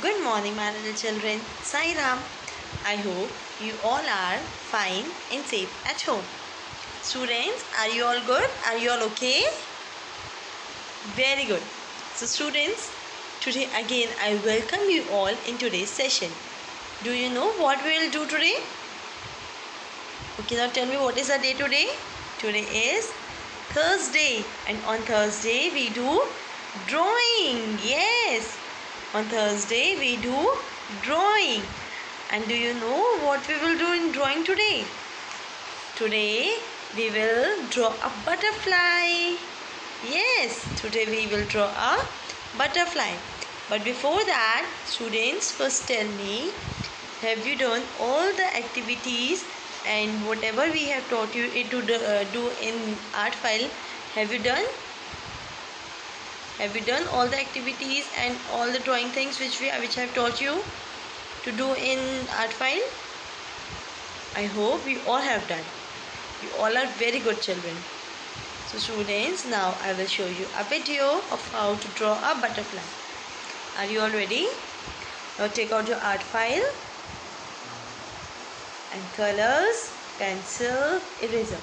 Good morning, my little children. Sai Ram. I hope you all are fine and safe at home. Students, are you all good? Are you all okay? Very good. So, students, today again I welcome you all in today's session. Do you know what we will do today? Okay, now tell me what is the day today? Today is Thursday, and on Thursday we do drawing. Yes, on Thursday we do drawing. And do you know what we will do in drawing today? Today we will draw a butterfly. Yes, today we will draw a butterfly. But before that, students, first tell me, have you done all the activities and whatever we have taught you to do in art file? Have you done? Have you done all the activities and all the drawing things which I have taught you to do in art file? I hope you all have done. You all are very good children. So students, now I will show you a video of how to draw a butterfly. Are you all ready? Now take out your art file and colors, pencil, eraser.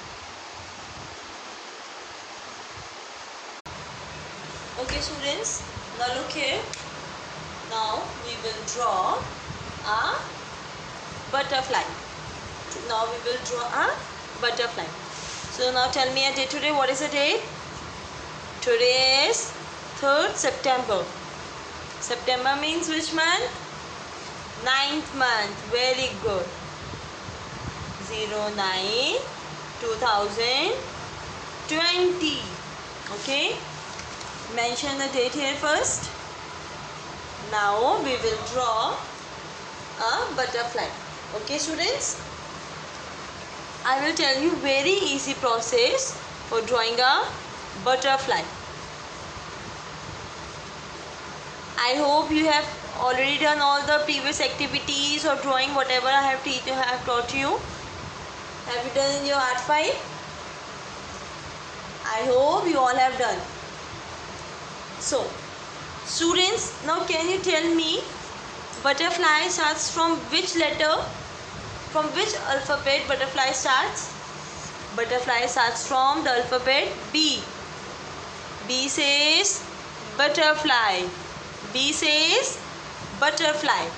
Okay students, now look here. Now we will draw a butterfly. Now we will draw a butterfly. So now tell me a day today. What is the date? Today is 3rd September. September means which month? 9th month. Very good. 09/2020. Okay. Mention the date here first. Now we will draw a butterfly. Okay students? I will tell you very easy process for drawing a butterfly. I hope you have already done all the previous activities or drawing whatever I have taught you. Have you done in your art file? I hope you all have done. So, students, now can you tell me butterfly starts from which letter? From which alphabet butterfly starts? Butterfly starts from the alphabet B. B says butterfly. B says butterfly.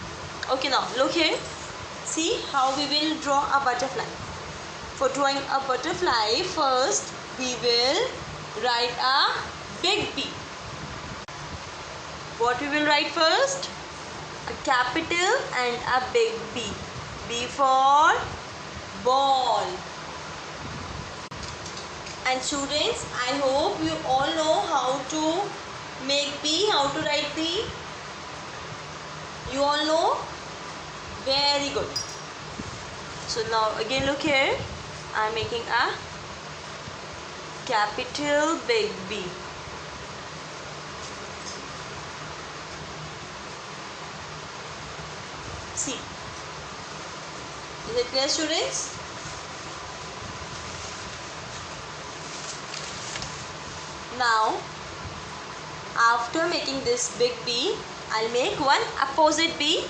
Okay, now look here. See how we will draw a butterfly. For drawing a butterfly, first we will write a big B. What we will write first? A capital and a big B. B for ball. And students, I hope you all know how to make B, how to write B. You all know? Very good. So now again look here. I am making a capital big B. See. Is it clear students? Now after making this big B, I'll make one opposite B.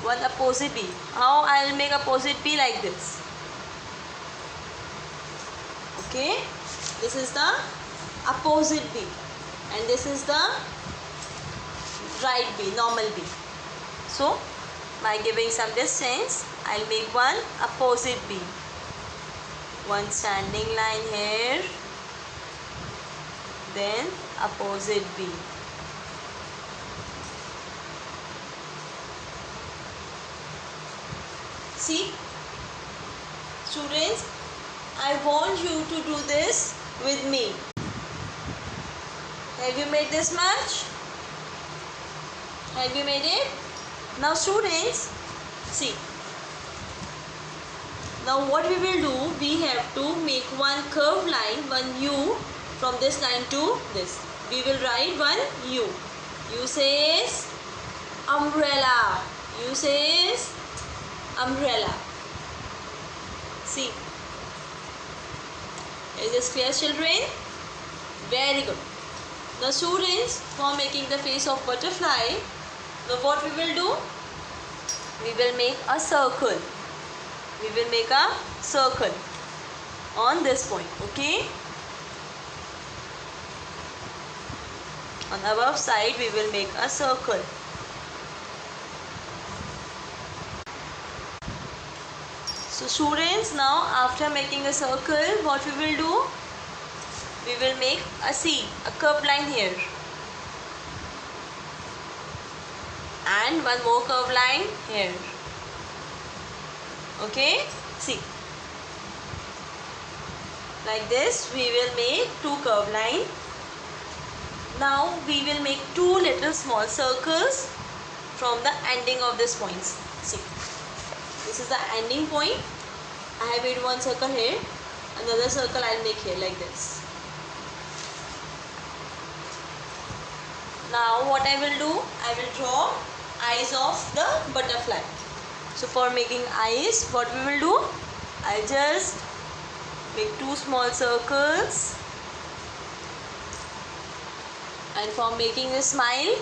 One opposite B. How I'll make opposite B? Like this. Okay. This is the opposite B. And this is the right B, normal B. So by giving some distance, I'll make one opposite B. One standing line here. Then opposite B. See, students, I want you to do this with me. Have you made this much? Have you made it? Now students, see. Now what we will do, we have to make one curved line, one U from this line to this. We will write one U. U says umbrella. U says umbrella. See. Is this clear children? Very good. Now students, for making the face of butterfly, now what we will do? We will make a circle. We will make a circle on this point, okay? On the above side we will make a circle. So students, now after making a circle, what we will do? We will make a curved line here. And one more curved line here. Okay? See. Like this we will make two curved lines. Now we will make two little small circles from the ending of this points. See. This is the ending point. I have made one circle here. Another circle I will make here like this. Now what I will do? I will draw eyes of the butterfly. So for making eyes, what we will do? I'll just make two small circles. And for making a smile,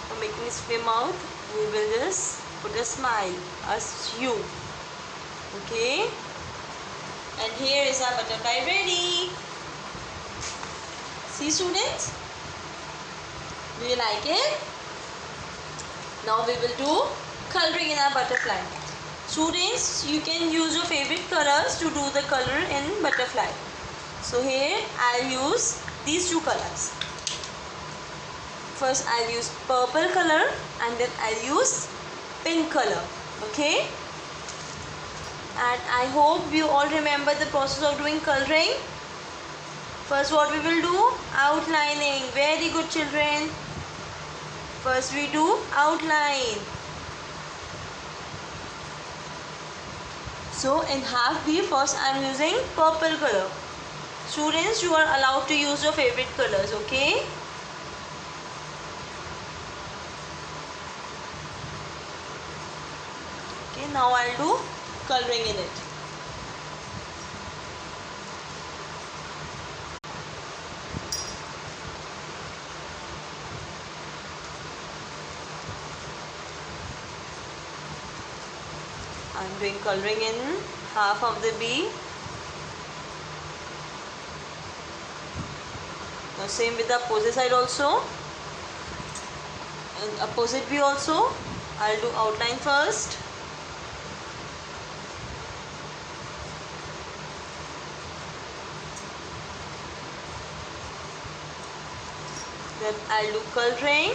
for making a swim mouth, we will just put a smile, as you. Okay? And here is our butterfly ready. See students? Do you like it? Now we will do coloring in our butterfly. Students, you can use your favorite colors to do the color in butterfly. So here I'll use these two colors. First I'll use purple color and then I'll use pink color. Okay? And I hope you all remember the process of doing coloring. First what we will do? Outlining. Very good children. First we do outline. So in half B, first I am using purple color. Students, you are allowed to use your favorite colors, okay? Okay, now I'll do coloring in it. I'm doing coloring in half of the bee. Now same with the opposite side also. And opposite bee also. I'll do outline first. Then I'll do coloring.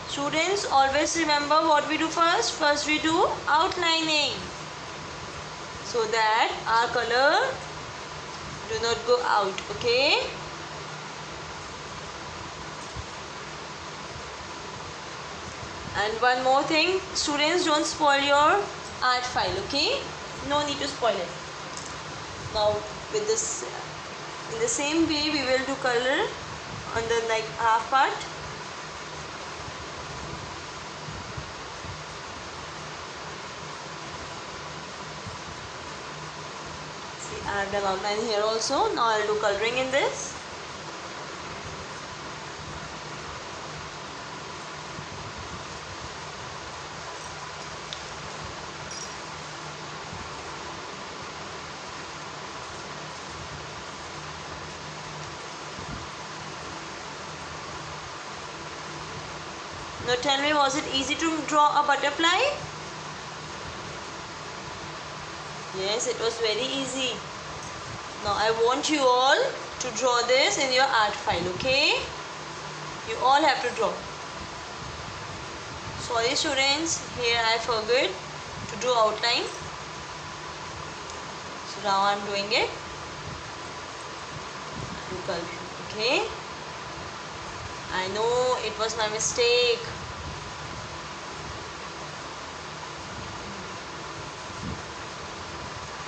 Students, always remember what we do first. First we do outlining, so that our color do not go out, okay? And one more thing, students, don't spoil your art file, okay? No need to spoil it. Now with this, in the same way we will do color on the half part. I have done outline here also. Now I will do coloring in this. Now tell me, was it easy to draw a butterfly? Yes, it was very easy. Now I want you all to draw this in your art file, okay? You all have to draw. Sorry students, here I forgot to do outline. So now I am doing it. Do coloring, okay? I know it was my mistake.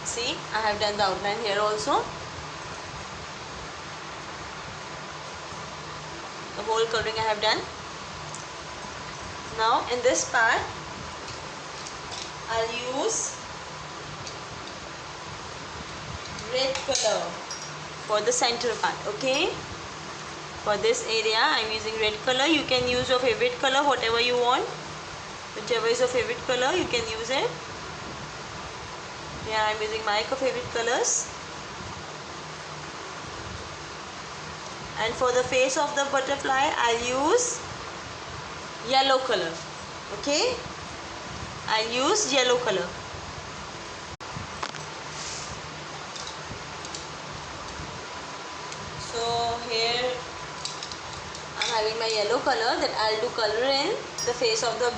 See, I have done the outline here also. The whole coloring I have done. Now in this part, I'll use red color for the center part. Okay, for this area I am using red color. You can use your favorite color, whatever you want. Whichever is your favorite color, you can use it. Here I am using my favorite colors. And for the face of the butterfly, I'll use yellow color. Okay, I'll use yellow color. So here I'm having my yellow color that I'll do color in the face of the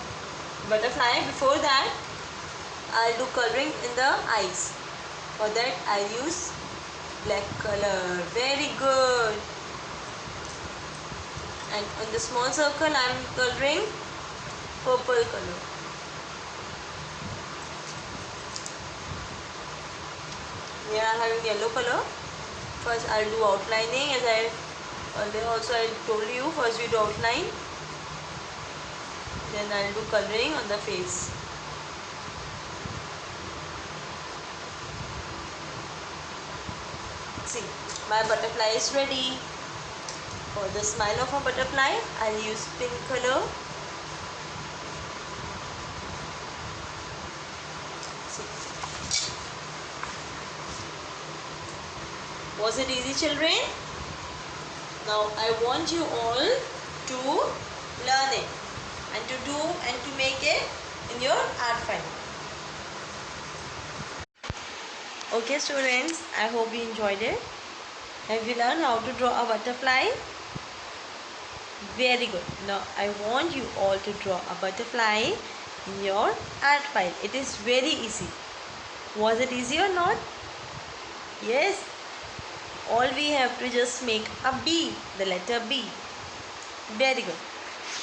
butterfly. Before that, I'll do coloring in the eyes. For that, I'll use black color. Very good. And on the small circle, I'm coloring purple color. Here I'm having yellow color. First, I'll do outlining. As I earlier also I told you, first we do outline, then I'll do coloring on the face. See, my butterfly is ready. For the smile of a butterfly, I'll use pink color. See. Was it easy, children? Now I want you all to learn it and to do and to make it in your art file. Okay students, I hope you enjoyed it. Have you learned how to draw a butterfly? Very good. Now I want you all to draw a butterfly in your art file. It is very easy. Was it easy or not? Yes. All we have to just make a B, the letter B. Very good.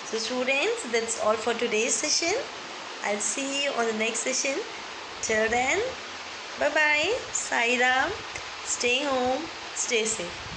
So students, that's all for today's session. I'll see you on the next session. Till then, bye bye. Sai Ram. Stay home. Stay safe.